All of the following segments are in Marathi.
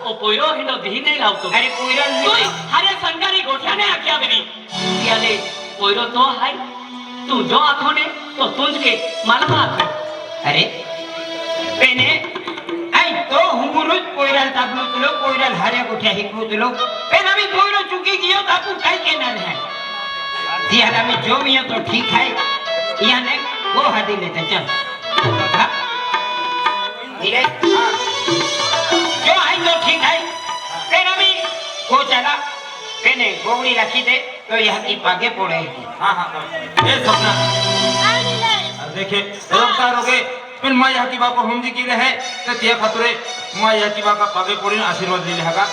ओ पोयरो हिंडो धी नहीं लावतो अरे पोयरो तू हरे संगारी गोठ्याने आख्या बेरी त्याले पोयरो तो हाय तू जो आखो ने तो तुझ के मालमा आखो अरे पेने आई तो हुमुरुज पोयराल ताबलो तुलो पोयराल हारे गोठ्या हिकू तुलो पेन अभी पोयरो चुकी जियो ताकू काई के ना है दियारा में जो मियो तो ठीक है याने वो हादी लेते चल हाँ धीरे जो आई तो ठीक है पेन अभी वो चला पेने गोवड़ी रखी दे तो यह की पागे पड़ेगी हाँ हाँ ये सपना देखे रफ्तार हो गए फिर माँ यह की बात को हम जी की रहे तो ते खतरे माँ यह की बात का पागे पड़ी आशीर्वाद ले लेगा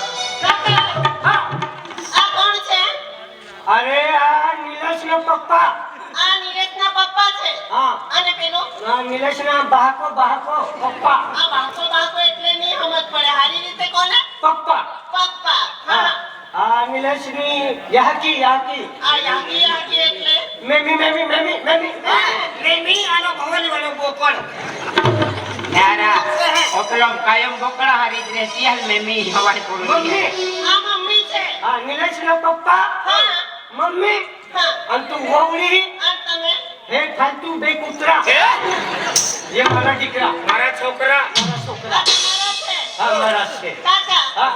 કોણ છે અરે આ નિલેશનો પપ્પા આ નીરજના પપ્પા છે હા અને પેલો ના નિલેશના બાહકો પપ્પા આ બાકો એટલે નહીં સમજ પડે હારી રીતે કોને પપ્પા પપ્પા હા હા આ નિલેશની યાકી આ યાકી એટલે મેમી प्रेमी आनो भवन वालो बोकड़ यारा ओकलम कायम बोकड़ा हरीज रे सियाल में मी हवाई पड़ी મમ્મી આ મમ્મી છે આ નિલેશનો પપ્પા હા મમ્મી હા અંતુ વહુડી આ તમે હે ફાલતુ બે કૂતરા ये मारा દીકરા मारा छोकरा મારા છોકરા આ તમારા છે હા મારા છે કાકા હા.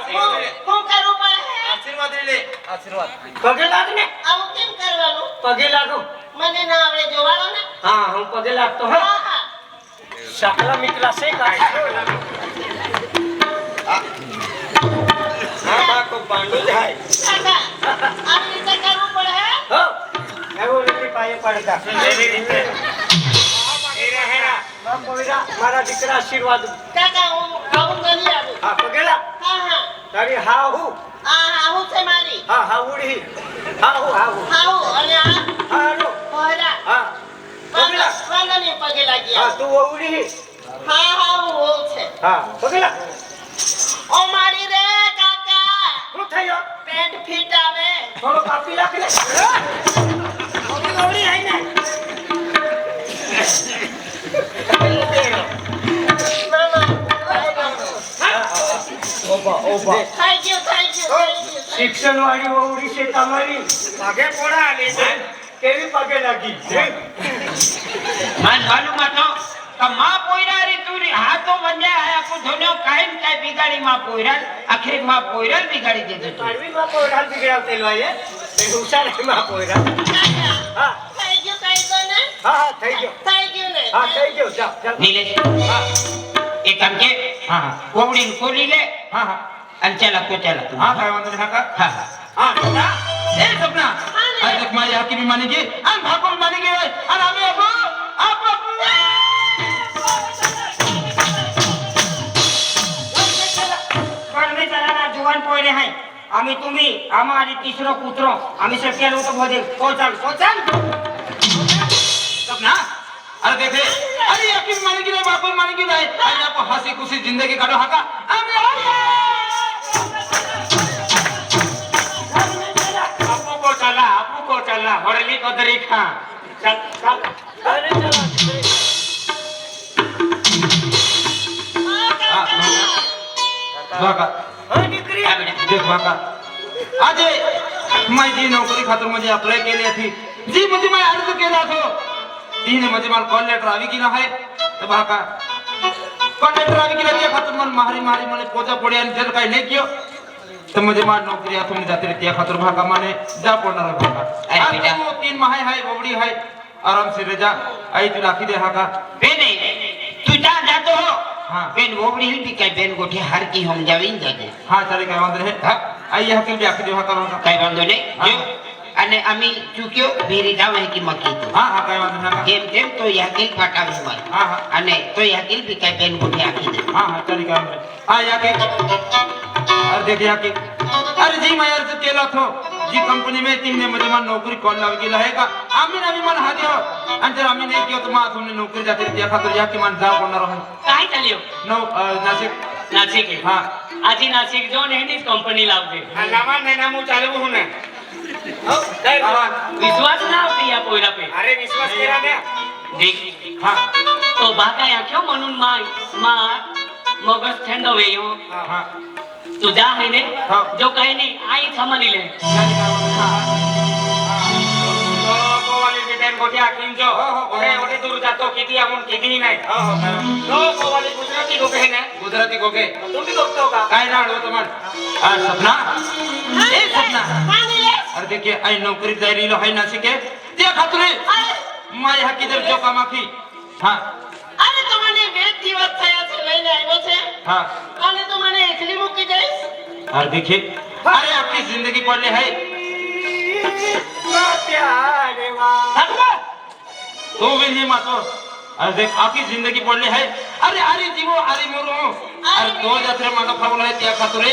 હું કરવું પડે आशीर्वाद ले आशीर्वाद પગે લાગ ને આવું કેમ કરવાનું પગે લાગો મને ના આવડે જોવાડો ને હા હું પગે લાગતો હા હા હા શકલા મિકલા છે કાઈ હા બાકો પાંડુ જાય કાકા આવી રીતે કરવું પડે હે હો એવો રીતે પાયે પડતા मेरी रीते ए रहेगा બાપો વીરા મારા દીકરા આશીર્વાદ કાકા હું આવું કરી આવું હા પગે લાગ હા હા તારી હા હું હું છે મારી હા હા ઉડી હા હું હાઉ અને આ હાલો પહોરા હા પગે લાગ વાંદની પગે લાગી હા તું ઉડી હા હું હોઉં છે હા પગે લાગ ઓ મારી રે કાકા શું થયો પેન્ટ ફિટ આવે થોડો કાપી લાગ ને ઉડી આઈ ને મામા ઓબા થઈ ગયું શિક્ષણ વાળી ઉડી છે તમારી आगे पड़ा ले जा કેવી પગે લાગી मान मालूम तो मां पोयरा रे तूरी हाथों वंजा आया को धोनो कायम काय बिगाड़ी मां पोयरा आखिर मां पोयरा बिगाड़ी दे दो મારવી માં પોયરા બિગડાવતે લોય એ હુશાર માં પોયરા કાકા હા થઈ ગયું કહી દો ને હા હા થઈ ગયો થઈ ગયું ને હા થઈ ગયો જા જા नीलेश હા एक काम के हाँ हाँ कोवड़ी कोली ले हाँ हाँ अन चला को चला तू हाँ काय वांदो हाँ का हां हाँ सपना ए सपना आज तक माँ यह की भी मानेगी अन भागो भी मानेगी अन हमें अब पढ़ने चला ना जुवान पोयरे हैं आम्ही तुम्ही आम्हारी तिसरो कुत्रो आम्ही सत्या लोक मध्ये कोचल सपना अरे देखे अरे यकीन मानेगी नहीं बाप मानेगी नहीं अरे आपको हंसी खुशी जिंदगी काटो हाका हमें आपको को चला होरली को दरी खा चल चल અરે ચલા भागा હા દીકરી देख भागा आज मैं जी नौकरी खातर मुझे अप्लाई केली थी जी मुझे मैं अर्ज केला तो तीन मुझे माल कॉल लेटर आवी की ना है तो भागा कॉल लेटर आवी की ना खातर मन मारी મને પોચા પડ્યા અને જલ કાઈ નહીં કયો तो मुझे मार नौकरी हाथों में जाते रहती है खातर भागा माने जा पड़ना भागा अरे बेटा। तू तीन माह है बबड़ी है आराम से रह जा आई तू राखी दे हागा बेने तू जा जातो हो हाँ। बेन वोबड़ी हिल काय बेन गोठे हर की हम जाविन जाते हाँ चले काय वांदो है हाँ। आई हकीम भी आखी दे हागा काय वांदो नहीं हाँ। जो અને અમે ચૂક્યો ભેરી જાવ કે મકી તો हाँ हाँ काय वांदो हागा જેમ તેમ તો યાકીલ ફટાવી માર हाँ हाँ અને તો યાકીલ બી કાઈ બેન ગોઠે આખી દે हाँ हाँ चल क्या हाँ याके अरे देख याके अरे जी मैं यार से केला थो जी कंपनी में तीन ने मुझे मान नौकरी कॉल लग गेला है का आम्ही नवी मन हा दियो अंतर आम्ही नहीं कियो तो मां तुमने नौकरी जाते दिया खातर याके मान जा कोण रहो काय चालियो नो नासिक नाशिक हाँ आजी नाशिक जो नेहमीच कंपनी लावते લાવા મહિના હું ચાલુ હું ને विश्वास ना होते या पोयरा पे अरे विश्वास केला ने देख हाँ तो बाका या क्यों म्हणून माय मा मगज थंड होई हो हा तू जा है ने हा. जो काही नाही आई सांभाळी ले तो कोवाली बिटेन गोट्या किंजो हो, हो, हो. ओरे ओरे दूर जातो किती आपण किती नाही हो हो खरं. तो कोवाली गुजराती लोक आहे ना गुजराती गोगे तुम्ही बघतो का काय ना आडवतो म्हण सपना ए सपना मानिले अरे देखिए आई नौकरी जायली लो है ना शिके त्या खातरे माय हा किधर जो कामाखी હા અરે તો મને 2 દિવસ થયા છે લઈને આવ્યો છે હા અને તું મને એકલી મૂકી જઈશ और देखिए अरे आपकी जिंदगी पड़ले है प्यारे वा तो भी नहीं मातो अरे देख आपकी जिंदगी पड़ले है अरे अरे जीवो अरे मोरो अरे दो जात्रे मानो खावला है त्या खातरे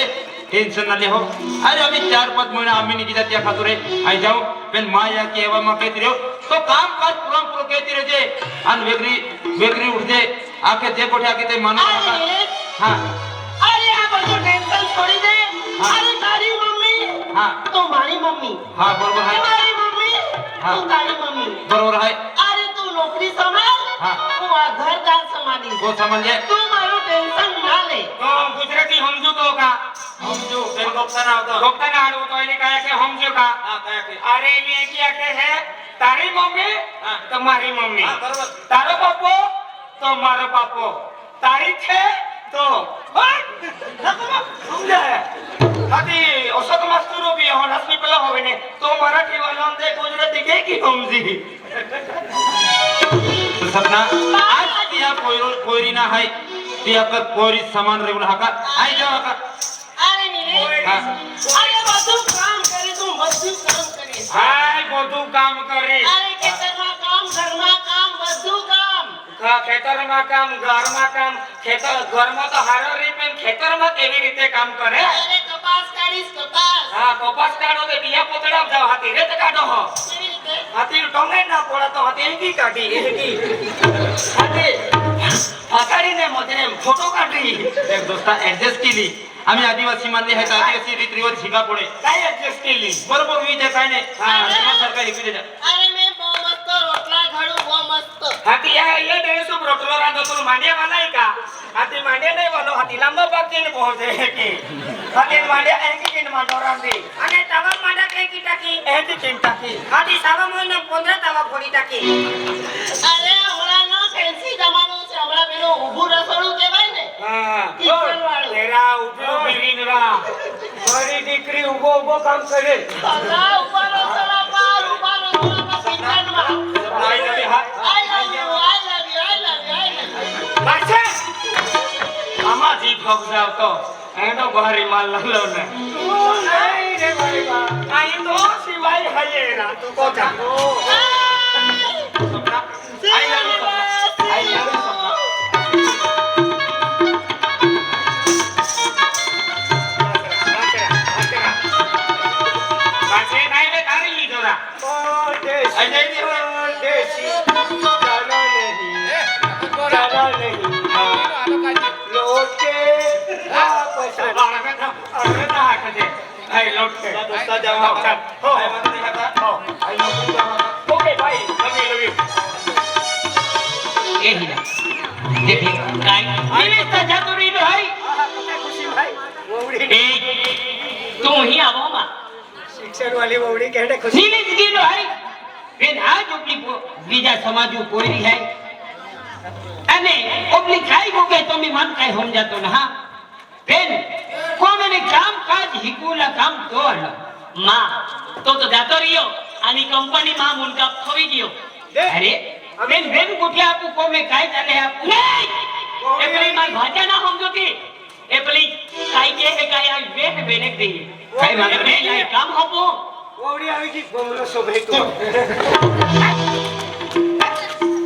टेंशन ना ले हो अरे अभी 4-5 महीना आम्ही निघी जात्या खातरे आई जाओ पेन माया के एवा मा कहती रहो तो काम काज पूरा कहती रहे जे अन वेगरी उठ जे आके जे कोठे आके ते मानो અરે हां અરે આ બધું ટેન્શન છોડી દે હા. અરે તારી મમ્મી हां તો મારી મમ્મી हां बरोबर है મારી મમ્મી હા. તો તારી મમ્મી बरोबर है અરે તું નોકરી સંભાળ હા. હું આ ઘરદાર સંભાળીશ वो समझ ले તું મારું ટેન્શન ના લે તો ગુજરાતી સમજુ તો કા समझो पेन बॉक्स ना होता ડોક્ટર ના આડવો તો એને કહે કે સમજુ કા हां क्या के અરે મે क्या કે હે તારી મમ્મી હા. તો મારી મમ્મી हां बरोबर તારો બાપો તો મારો બાપો તારી છે તો સમજાય હાથી ઔષધ માસ્તરો બી હો રસની પેલા હોવે ને તો મરાઠી વાળા દે ગુજરાતી કે કી સમજી तो सपना आज त्या कोयरी ना है त्या का कोयरी समान रेवल हाका आई जाओ का અરે નીલે હા. અરે બધું કામ કરે તું બધું કામ કરે હાય બધું કામ કરે અરે ખેતરમાં કામ ઘરમાં કામ બધું કામ ખેતરમાં કામ ઘરમાં કામ ખેતર ઘરમાં તો હારો રે પણ ખેતરમાં કેવી રીતે કામ કરે અરે કપાસ કાઢીશ કપાસ હા કપાસ કાઢો તો બિયા પોતડા જાવ હાથી રેત કાઢો હો કેવી રીતે હાથી ટોમે ના પોડા તો હાથી એકી કાઢી એકી હાથી આકાડીને મોજને ફોટો કાઢી एक दोस्ता एडजस्ट केली आम्ही आदिवासी मानले है आदिवासी रीत रिवाज शिका पुढे काय एडजस्ट केली बरोबर मी जे काय नाही हा. सरकार हिकू दे અરે મેં બહુ મસ્ત રોટલા ઘડું બહુ મસ્ત हाथी ये डेढ़सो रोटलो रांधो तो मांडिया वाला है का हाथी मांडिया नहीं वालो हाथी लंबा भाग के पहुंचे की हाथी मांडिया एकी किन मांडो रांधी અને તવા માંડા કઈ કી ટાકી एकी किन टाकी હાથી સાવા મોઈને 15 તવા ફોડી ટાકી અરે હમણાં નો ફેન્સી જમાનો છે હમણાં પેલો ઊભું રસોડું કહેવાય ને हां કિચન વાળું तेरा उबो बिरिन रा मारी दीकरी उबो उबो काम करे સદા ઉપર રસોડા પર ઉપર રસોડા કિચનમાં आई लवी हाथ I love you I love you I love you I love you बाचे आमा जी भग जाओ तो एनो बाहरी माल लो ने नहीं रे भाई बा आई तो सिवाय है ये ना तू को जा I love you I love you बाचे नहीं रे तारी ली जोरा आई नहीं देसी जाना नहीं लोटे वापस अरे ना कजे आई लोटे दोस्ता जाओ हो आई मत नहीं खाता हो आई नौकरी जावा ओके भाई लव यू એ હીરા देखिए काय निमित्त जातुरी लो है खुशी भाई वोड़ी ए तू ही आवो मा शिक्षण वाली वोड़ी कहते खुशी निमित्त की लो है बेन आज उपली बीजा समाजू कोयरी है અને ઓબલી ખાઈ ગોગે તો મી મન કાઈ હોમ જાતો ના હા બેન કોમને કામ કાજ હિકુલા કામ તો હલ માં તો જાતો રહ્યો આની કંપની માં મુનકા ખોઈ ગયો અરે બેન બેન ગુઠિયા આપું કોમે કાઈ ચાલે આપું નહીં એ પેલી માર ભાજા ના સમજોતી એ પેલી કાઈ કે કાઈ આ બેન બેને દે કાઈ માગે બેન આ કામ આપો वोड़ी આવી ગઈ ગોમલો શોભે તો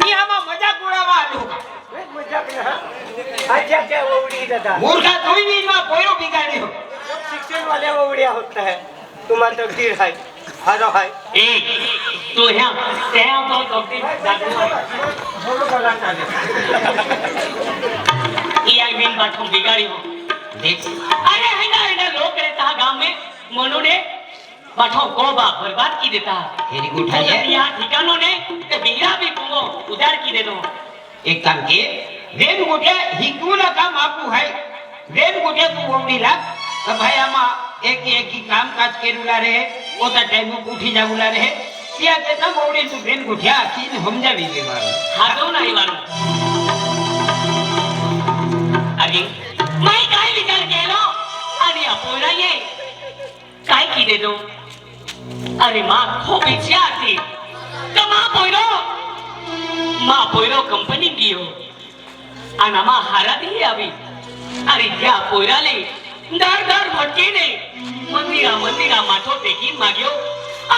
ઈ આમાં મજાક ઉડાવવા આલું मजाक ना अच्छा क्या वोड़ी दादा મૂર્ખા તોય ની માં કોયો બિગાડ્યો शिक्षण वाले वोड़िया होता है तुम्हारा तकदीर है हारो है ए तू ह्या त्या तो डॉक्टर जातो बोलो बगा चाले ई आई बिन बाथरूम बिगाड़ी हो देख अरे है ना लोग रहता है गांव में मोनू ने बाठो कोबा बर्बाद की देता तेरी गुठाई है यहाँ ठिकानों ने ते बिगड़ा भी कुंगो उधार की दे दो एक काम किए વેન ગોઠ્યા હિકુના કામ આપું હાય વેન ગોઠ્યા તું ઓમડી લાગ તો ભાઈ આમાં એક કામકાજ કેરુલા રહે પોતા ટાઈમ ઉઠી જાવુલા રહે ત્યાં કેતા ઓમડી તું વેન ગોઠ્યા આખીને સમજાવી દે મારું હાથો નહીં મારું अरे मैं काय विचार केलो आणि अपोरा ये काय की दे दो अरे मां खूप इच्छा आती तर मां पोयरो कंपनी गयो आणि मां हाराती आवी अरे त्या पोयराले दर भटकीने मंदिरा माथो टेकी माग्यो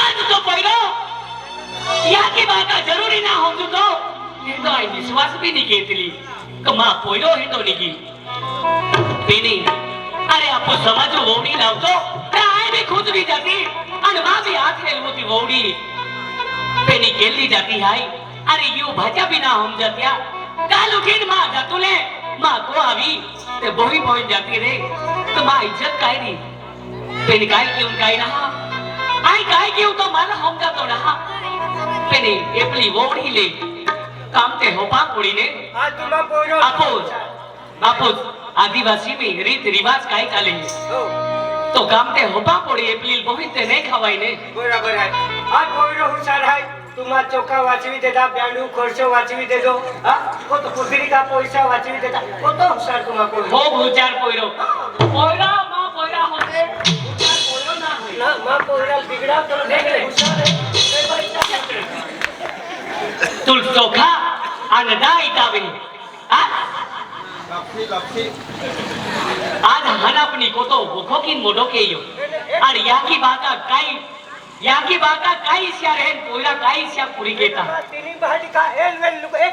आज तो पोयरो या की बात जरूरी ना हो तो ये तो आई विश्वास भी नहीं केतली कमा पोयरो हे तो निकी पेनी अरे आपो समाजो वोडी लावतो ते आय भी खुद भी जाती आणि मां भी हाथ ले मोती वोडी पेनी केली जाती हाय अरे यू भाजा भी ना हम जात्या काल उठीन मां जातुले मां को आवी ते बोही जाती रे तो मां इज्जत काय दी पेनी काय क्यों काय ना आई काय क्यों तो मला हम जातो ना पेनी एपली वोडी ले काम ते होपा कोडी ने आज तुला पोयरो बापूस आदिवासी में रीत रिवाज काय चाले तो काम ते होपा पड़ी एप्रिल बहुत ते नहीं खवाई ने बरोबर आहे आज पोयरो हुशार आहे तुम्हा चोखा वाचवी देता ब्यांडू खर्च वाचवी देतो हा को तो पुतरी का पैसा वाचवी देता को तो हुशार तुम्हा पोयरो हो भूचार पोयरो पोयरा मां पोयरा होते भूचार पोयरो ना होय ना मां पोयरा बिगड़ा तो देख ले हुशार है ए भाई तुल चोखा अनदाई तावे आ आज हनापनी को तो भूखो की मोडो के यो और याकी बाका काई सिया रहन पोयरा काई सिया पूरी केता तिनी भाजी का एल वेल लुक एक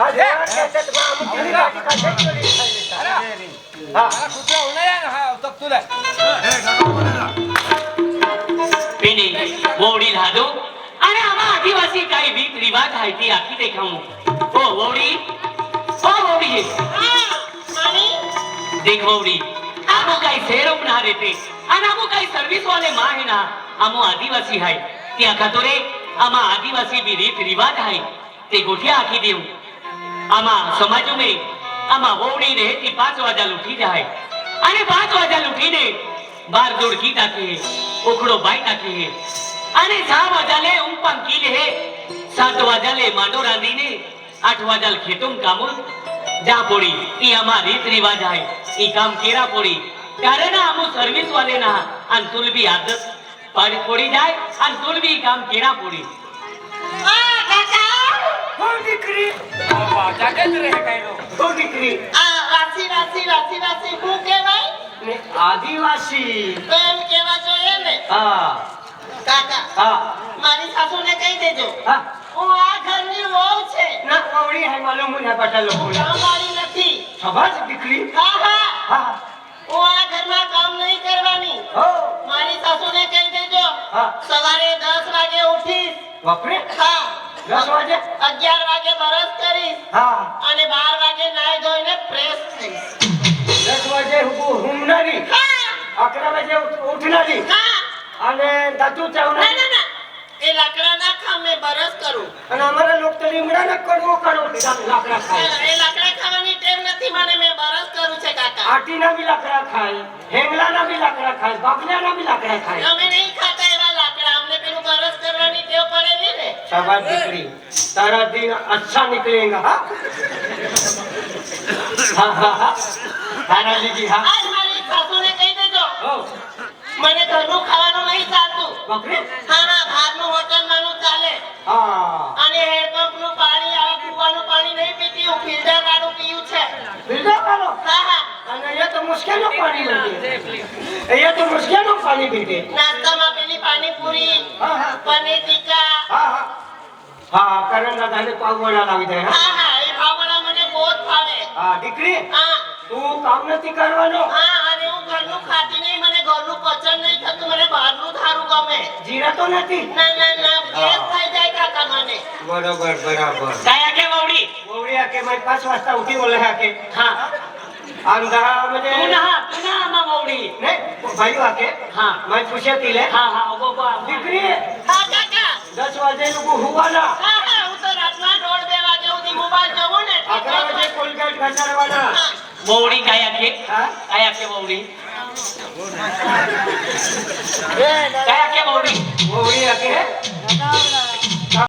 आज यार कहत मां हम तिनी भाजी का देख चली हां कुत्रा उन्हाळ्या ना हा तक तुला पेनी वोडी लादो अरे आमा आदिवासी काही रीत रिवाज आहे ती आखी देखाऊ ओ वोडी मानी देख वोडी आमो काही सेरोप ना देते आणि आमो काही सर्विस वाले मां है ना आमो आदिवासी आहे त्या खातोरे आमा आदिवासी भी रीत रिवाज आहे ते गोठिया आखी देऊ आमा समाजो में आमा वोडी ने ती 5 वाजा उठी जाए आणि 5 वाजा उठीने बार जोड की टाके उखडो बाई टाके आणि 6 वाजाले उंपान कीले हे 7 वाजाले मांडो रांधीने 8 वाजाल खेतुम कामून जा पोड़ी ई आमा रीत रिवाज आहे ई काम केरा पोड़ी कारण आमो सर्विस वाले ना अन तुल भी आदत पाड़ी पोड़ी जाए अन तुल भी काम केरा पोड़ी आ काका हो दिकरी बाबा जाके रे काय रो हो दिकरी आ वासी હું કહેવાય ને આદિવાસી તો એમ કહેવા જોઈએ ને હા કાકા હા મારી સાસુને કહી દેજો હા હું આ ઘરની વહુ છે ના કોવડી હે માલુમ મુના પટલ બોલા અમારી નથી સવાજ દીકરી હા હા હા હું આ ઘરમાં કામ નહીં કરવાની હો મારી સાસુને કહી દેજો હા સવારે 10 વાગે ઉઠીશ બાપરે હા 10 વાગે 11 વાગે બરસ કરીશ હા અને 12 વાગે નાઈ ધોઈને ફ્રેશ થઈશ 10 વાગે હુમનારી હા 11 વાગે ઉઠનારી હા અને દાતુ ચાવના ના એ લાકડાના ખામે બરસ કરું અને અમારા લોક તો લીમડાના કડવો લાકડા ખાય એ લાકડા ખાવાની ટેવ નથી મને મેં બરસ કરું છે કાકા આટીના બી લાકડા ખાય હેંગલાના બી લાકડા ખાય બાબલિયાના બી લાકડા ખાય અમે નહીં ખાતા એવા લાકડા અમને પેલું બરસ કરવાની ટેવ પડેલી ને शाबाश दीकरी तारा दिन अच्छा निकलेगा हाँ हाँ हाँ हाँ तारा दीदी हाँ આજ મારી સાસુને કહી દેજો ओ મને ઘરનું ખાવાનું નહીં ચાલતું बकरे હા બહારનું હોટલમાંનું ચાલે हाँ અને હેન્ડપંપનું પાણી આ કૂવાનું પાણી નહીં પીતી હું ફિલ્ટર વાળું પીયું છે बिल्डर वालो હા અને ये तो मुश्किल में पानी लगे ये तो मुश्किल में पानी पीते નાસ્તામાં પેલી પાણીપુરી हाँ हाँ પનીર ટીકા हाँ हाँ हाँ करण दादा ने पाव बना लावी दे हाँ હા એ ભાવડા મને બહુ જ ભાવે हाँ दीकरी હા तू काम નથી કરવાનો હા અને હું ઘરનું ખાતી નહીં મને ઘરનું પચન નહીં થતું મને બહારનું ધારું ગમે જીરા તો નથી ના ગેસ થઈ જાય કાકા મને बरोबर बराबर काय के वोडी बोवड़िया के मैं 5 वाजता उठी बोले हा के हाँ अंधारा म्हणजे तू ना आमा वोडी नहीं भाई आके हाँ मैं पूछे तिले हाँ हाँ वो दीकरी હા કાકા 10 वाजे लोग हुआ ना હા હું તો રાતના 1:30-2 बार जेवण आहे. 11 वाजे कोलगेट करणार वाला बवडी काय आखे हा? काय आखे बवडी ए, काय